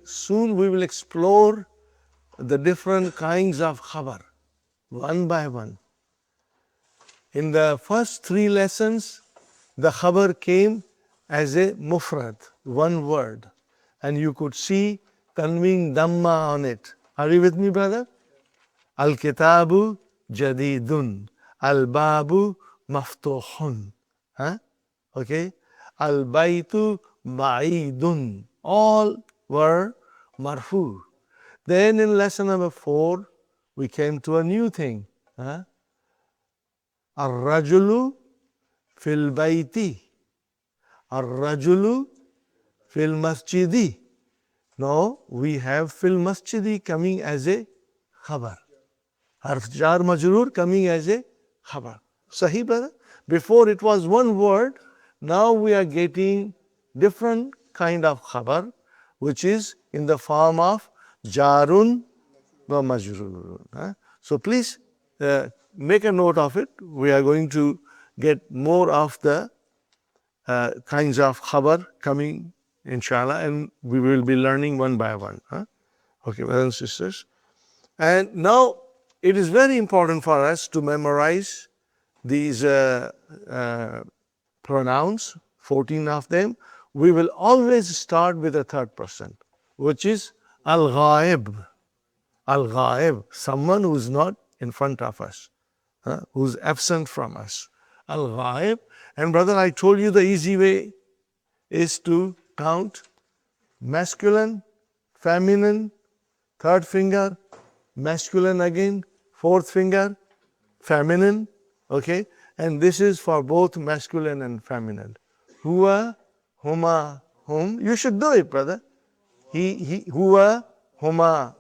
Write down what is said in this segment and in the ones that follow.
soon we will explore the different kinds of khabar, one by one. In the first 3 lessons, the khabar came as a mufrad, one word, and you could see conveying dhamma on it. Are you with me, brother? Al-kitabu jadidun, al-babu maftuhun. Huh? Okay? Al-baytu ba'idun. All were marfu. Then in lesson number 4, we came to a new thing. Huh? Ar-rajulu fil bayti. Ar-rajulu fil masjidi. Now we have fil masjidi coming as a khabar. Harf jar majroor coming as a khabar. Sahih, brother? Before it was one word, now we are getting different kind of khabar, which is in the form of jarun wa majroor. So please make a note of it. We are going to get more of the kinds of khabar coming, inshallah, and we will be learning one by one. Okay, brothers and sisters. And now it is very important for us to memorize these pronouns, 14 of them. We will always start with a third person, which is al-ghaib. Al-ghaib, someone who is not in front of us, who is absent from us. Al-ghaib. And brother, I told you the easy way is to count masculine, feminine, third finger, masculine again, fourth finger, feminine, okay? And this is for both masculine and feminine. Huwa, huma, hum. You should do it, brother. He, huwa, huma,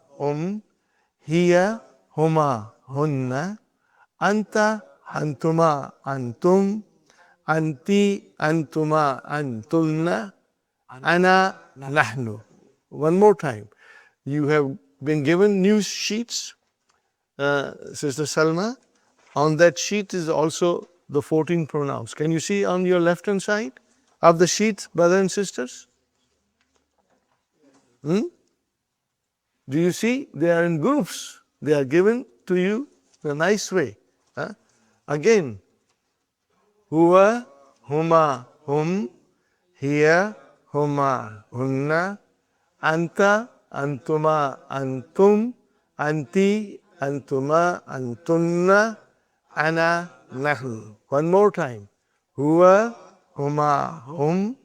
hiya, huma, hunna, anta, antuma, antum, anti, antuma, antulna, ana, nahnu. One more time. You have been given new sheets, Sister Salma. On that sheet is also the 14 pronouns. Can you see on your left hand side of the sheet, brothers and sisters? Do you see? They are in groups. They are given to you in a nice way. Again, huwa, huma, hum, hiya, huma, hunna, anta, antuma, antum, anti, antuma, antunna, ana, nahnu. One more time. Huwa, huma, hum,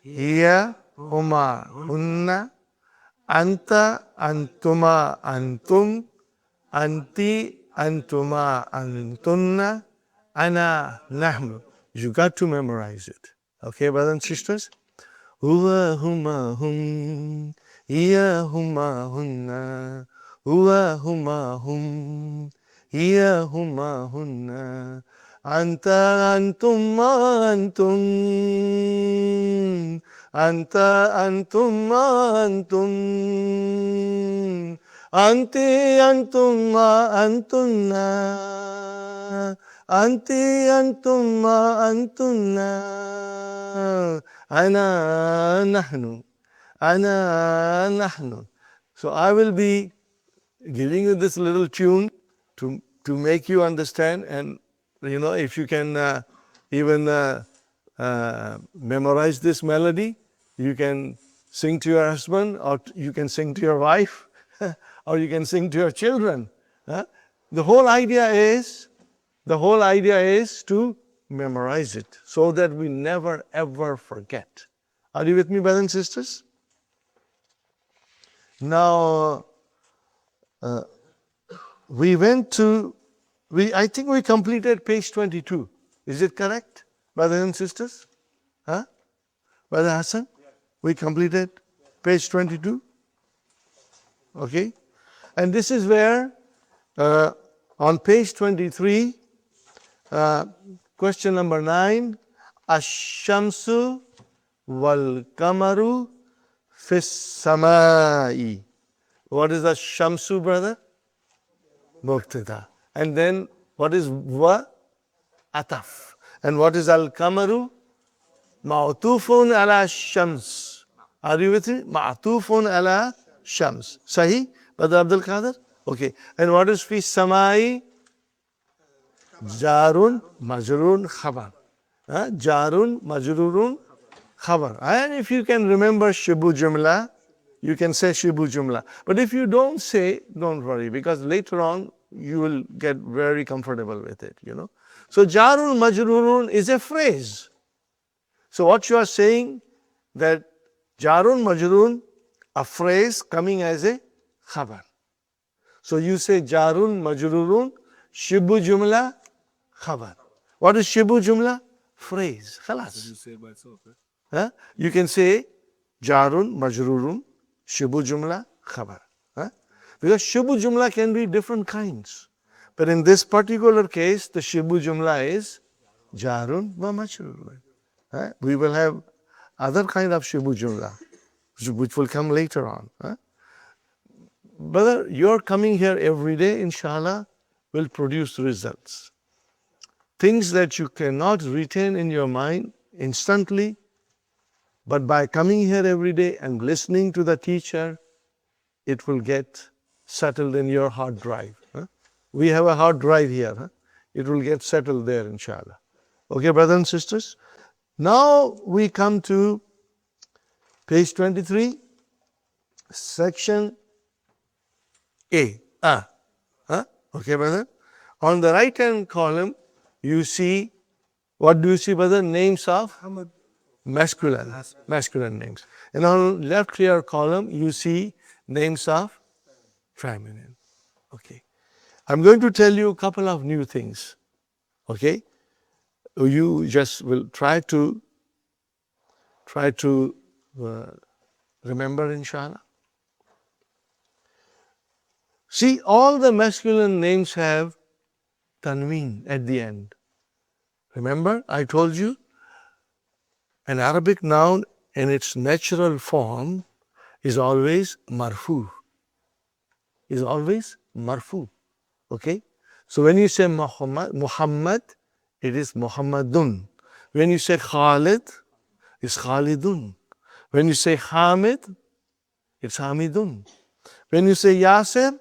hiya, huma, hunna, anta, antuma, antum, anti, antuma, antunna, ana, nahnu. You got to memorize it. Okay, brothers and sisters? Huwa, huma, hum, hiya, huma, hunna, huwa, huma, hum, hiya, huma, hunna, anta, antuma, antum, anta, antuma, antum, anti, antuma, antunna, anti, antuma, antunna, ana, nahnu, ana, nahnu. So I will be giving you this little tune to make you understand, and you know, if you can even memorize this melody, you can sing to your husband, or you can sing to your wife, or you can sing to your children. The whole idea is to memorize it so that we never ever forget. Are you with me, brothers and sisters? Now, I think we completed page 22. Is it correct, brothers and sisters? Brother Hassan? We completed page 22. Okay. And this is where, on page 23, question number 9, Ash-shamsu wal kamaru fis samai. What is Ash-shamsu, brother? Mubtada. And then what is wa? Ataf. And what is al-kamaru? Ma'tufun ala shams. Are you with me? Ma'atufun ala shams. Sahih? Brother Abdul Qadir? Okay. And what is fi samai? Jarun, majrurun, khabar. Jarun, majrurun, khabar. And if you can remember shibu jumla, you can say shibu jumla. But if you don't say, don't worry, because later on you will get very comfortable with it, you know. So jarun, majrurun is a phrase. So what you are saying that jarun, majrurun, a phrase coming as a khabar. So you say jarun, majrurun, shibu jumla, khabar. What is shibu jumla? Phrase. Khalas. You say it by itself, right? You can say jarun, majrurun, shibu jumla, khabar. Because shibu jumla can be different kinds. But in this particular case, the shibu jumla is jarun wa majrurun. We will have other kind of shibu jumla, which will come later on. Brother, your coming here every day, inshallah, will produce results. Things that you cannot retain in your mind instantly, but by coming here every day and listening to the teacher, it will get settled in your hard drive. We have a hard drive here. It will get settled there, inshallah. Okay, brothers and sisters? Now we come to page 23, section A. Okay, brother? On the right-hand column, you see, what do you see, brother? Names of masculine names. And on the left here column, you see names of feminine. Okay. I'm going to tell you a couple of new things. Okay. You just will try to remember, inshallah. See, all the masculine names have tanween at the end. Remember, I told you, an Arabic noun in its natural form is always marfu. Is always marfu. Okay? So when you say Muhammad, it is Muhammadun. When you say Khalid, it's Khalidun. When you say Hamid, it's Hamidun. When you say Yasir,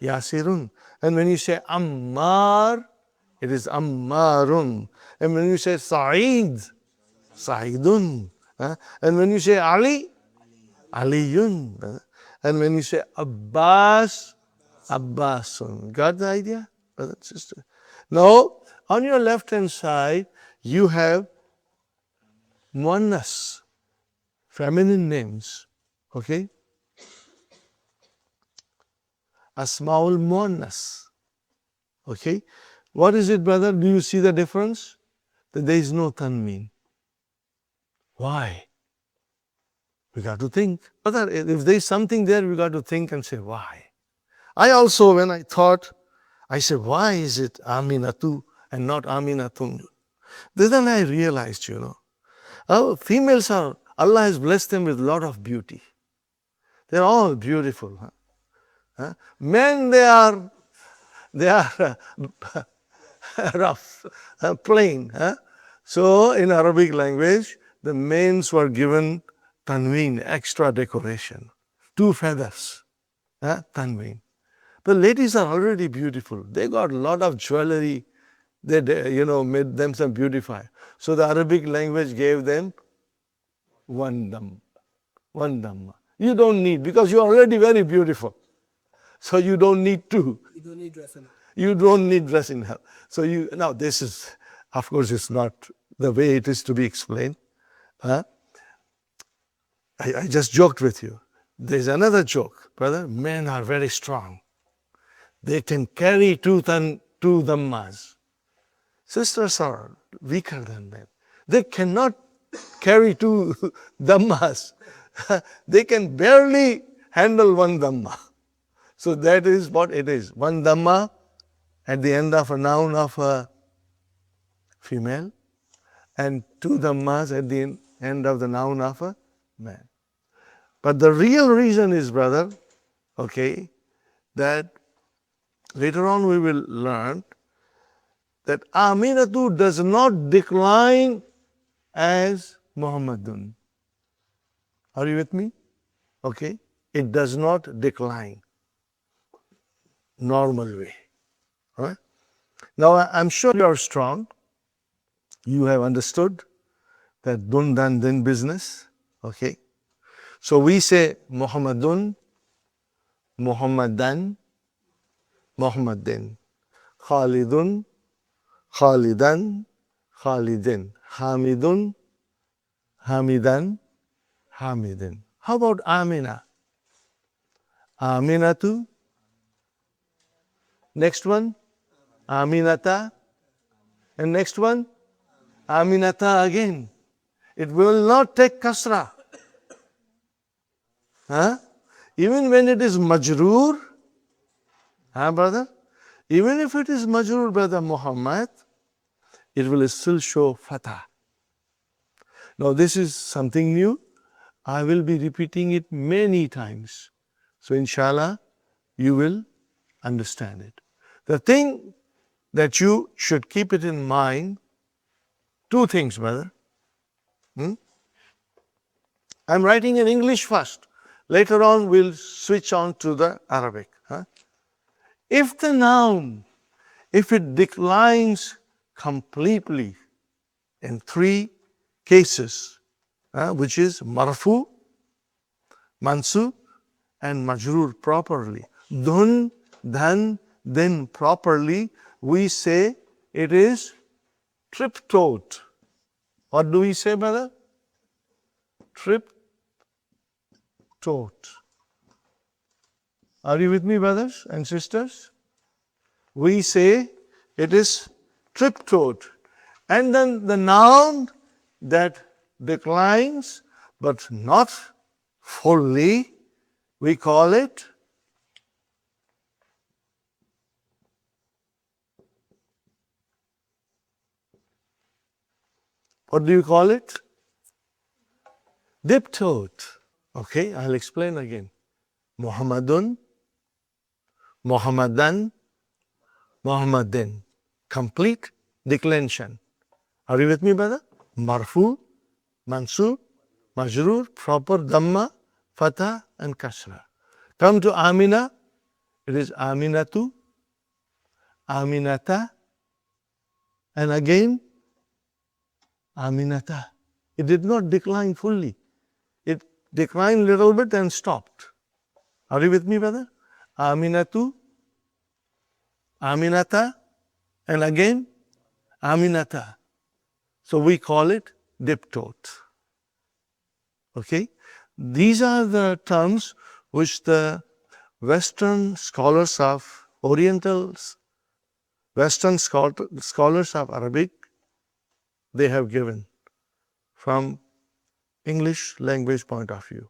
Yasirun. And when you say Ammar, it is Ammarun. And when you say Sa'id, Sa'idun. And when you say Ali, Aliyun. And when you say Abbas, Abbasun. Got the idea, brother and sister? Now, on your left-hand side, you have muannas, feminine names. Okay? Asmaul muannas. Okay? What is it, brother? Do you see the difference? That there is no tanween. Why? We got to think. Brother, if there is something there, we got to think and say, why? I also, when I thought, I said, why is it Aminatu and not Aminatun? Then I realized, our females are, Allah has blessed them with a lot of beauty. They're all beautiful. Men, they are rough, plain. So in Arabic language, the males were given tanween, extra decoration, 2 feathers, tanween. The ladies are already beautiful. They got a lot of jewelry. They, made themselves beautify. So the Arabic language gave them one dhamma. You don't need, because you're already very beautiful. So you don't need to. You don't need dressing up. You don't need dressing up. So now this is, of course, it's not the way it is to be explained. I just joked with you. There's another joke, brother. Men are very strong. They can carry 2 dhammas. Sisters are weaker than them. They cannot carry 2 dhammas. They can barely handle 1 dhamma. So that is what it is. 1 dhamma at the end of a noun of a female, and 2 dhammas at the end of the noun of a man. But the real reason is, brother, okay, that later on we will learn that Aminatu does not decline as Muhammadun. Are you with me? Okay. It does not decline. Normal way. All right? Now, I'm sure you are strong. You have understood that dun dan din business. Okay. So we say Muhammadun, Muhammadan, Muhammadin. Khalidun, Khalidan, Khalidin. Hamidun, Hamidan, Hamidin. How about Amina? Aminatu. Next one, Aminata. And next one, Aminata again. It will not take kasra. Huh? Even when it is majroor, huh, brother? Even if it is majroor, brother Muhammad, it will still show fatah. Now, this is something new. I will be repeating it many times. So, inshallah, you will understand it. The thing that you should keep it in mind, two things, brother. I'm writing in English first. Later on, we'll switch on to the Arabic. Huh? If the noun, if it declines completely in three cases, which is marfu, mansub, and majroor properly, dun, dhan, then properly, we say it is triptote. What do we say, brother? Triptote. Are you with me, brothers and sisters? We say it is triptote. And then the noun that declines but not fully, we call it what do you call it? Diptote. Okay, I'll explain again. Muhammadun, Muhammadan, Muhammadin. Complete declension. Are you with me, brother? Marfu, mansub, majroor, proper dhamma, fatah, and kasra. Come to Amina. It is Aminatu, Aminata, and again Aminata. It did not decline fully. It declined a little bit and stopped. Are you with me, brother? Aminatu, Aminata, and again Aminata. So we call it diptote. Okay? These are the terms which the Western scholars of Orientals, Western scholars of Arabic, they have given from English language point of view.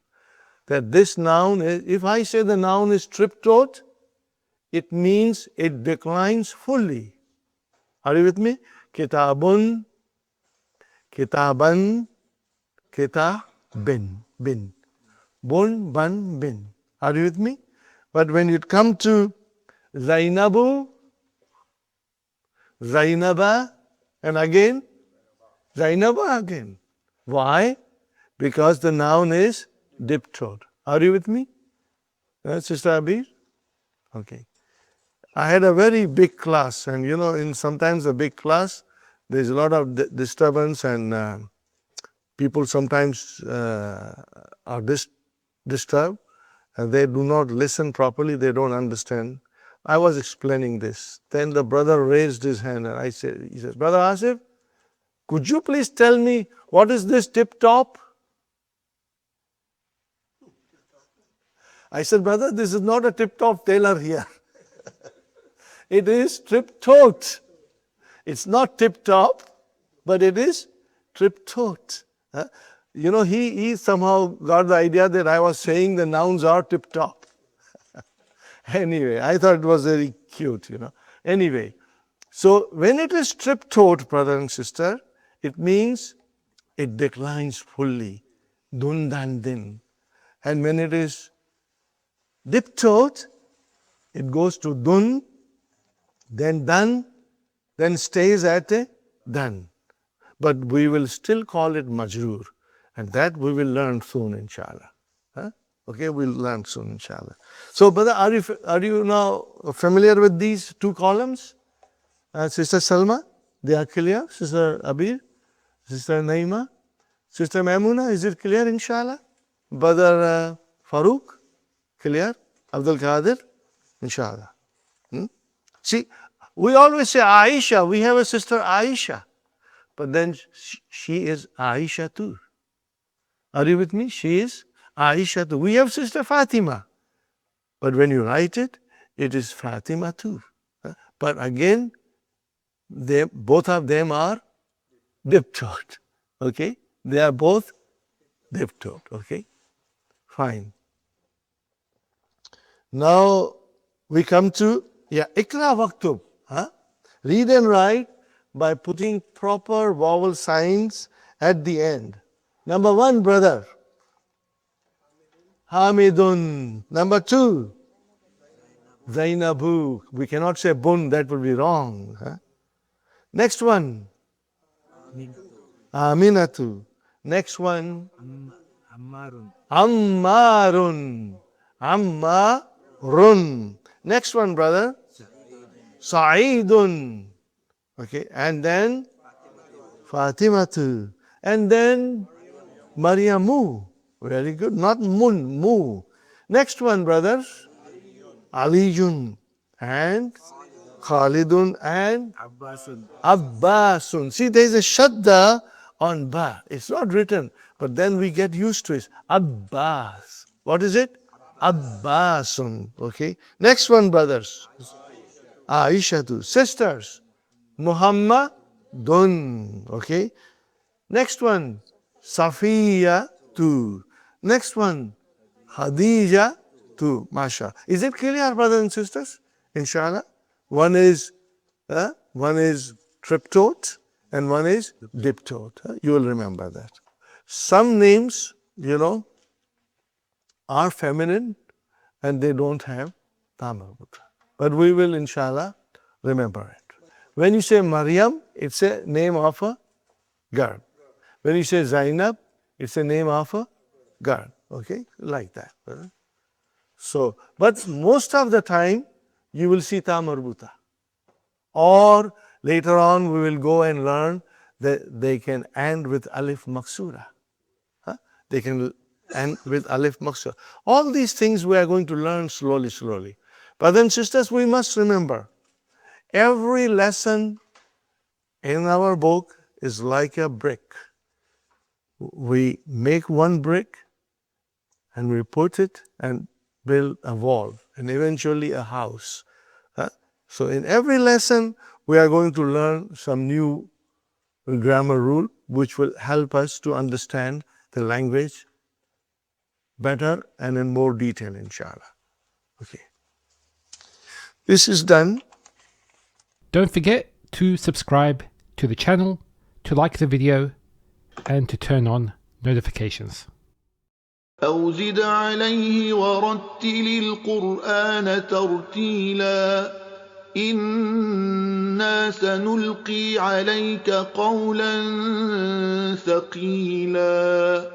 That this noun is, if I say the noun is triptote, it means it declines fully. Are you with me? Kitabun, kitaban, kitabin, bin. Bun, ban, bin. Are you with me? But when you come to Zainabu, Zainaba, and again, Zainaba again. Why? Because the noun is diptote. Are you with me? Sister Abir? Okay. I had a very big class, and you know, in sometimes a big class, there's a lot of disturbance, and people sometimes are disturbed, and they do not listen properly, they don't understand. I was explaining this. Then the brother raised his hand, and he says, Brother Asif, could you please tell me what is this tip top? I said, brother, this is not a tip top tailor here. It is triptote. It's not tip top, but it is triptote. You know, he somehow got the idea that I was saying the nouns are tip top. Anyway, I thought it was very cute, you know. Anyway, so when it is triptote, brother and sister, it means it declines fully. Dun dan din. And when it is diptote, it goes to dun, then dan, then stays at a dan. But we will still call it majroor. And that we will learn soon, inshallah. Huh? Okay, we'll learn soon, inshallah. So, brother, are you now familiar with these two columns? Sister Salma, they are clear. Sister Abir, Sister Naima, Sister Maimuna, is it clear, inshallah? Brother Farooq, clear? Abdul Qadir, inshallah. See, we always say Aisha, we have a sister Aisha, but then she is Aisha too. Are you with me? She is Aisha too. We have sister Fatima, but when you write it, it is Fatima too. But again, both of them are diptote. Okay? They are both diptote. Okay? Fine. Now we come to Ikra Waktub. Read and write by putting proper vowel signs at the end. Number 1, brother. Hamidun. Number 2, Zainabu. We cannot say bun, that would be wrong. Next one, Aminatu. Next one, Ammarun. Ammarun. Next one, brother, Sa'idun. Okay, and then Fatimatu. And then Maryamu. Very good. Not mun, mu. Next one, brothers, Aliyun and Khalidun and Abbasun. See, there is a shadda on ba. It's not written, but then we get used to it. Abbas. What is it? Abbasun. Okay. Next one, brothers. Aishatu. Sisters. Muhammadun. Okay. Next one. Safiya tu. Next one. Khadija tu. Masha. Is it clear, brothers and sisters? Inshallah. One is triptote and one is diptote. You will remember that. Some names, are feminine and they don't have tamarbut. But we will, inshallah, remember it. When you say Maryam, it's a name of a girl. When you say Zainab, it's a name of a girl. Okay? Like that. So, but most of the time, you will see ta marbuta. Or later on, we will go and learn that they can end with alif maksura. They can end with alif maksura. All these things we are going to learn slowly, slowly. But then, sisters, we must remember, every lesson in our book is like a brick. We make one brick and we put it and build a wall and eventually a house. So in every lesson, we are going to learn some new grammar rule which will help us to understand the language better and in more detail, inshallah. Okay. This is done. Don't forget to subscribe to the channel, to like the video, and to turn on notifications. أو زد عليه ورتل القرآن ترتيلا إنا سنلقي عليك قولا ثقيلا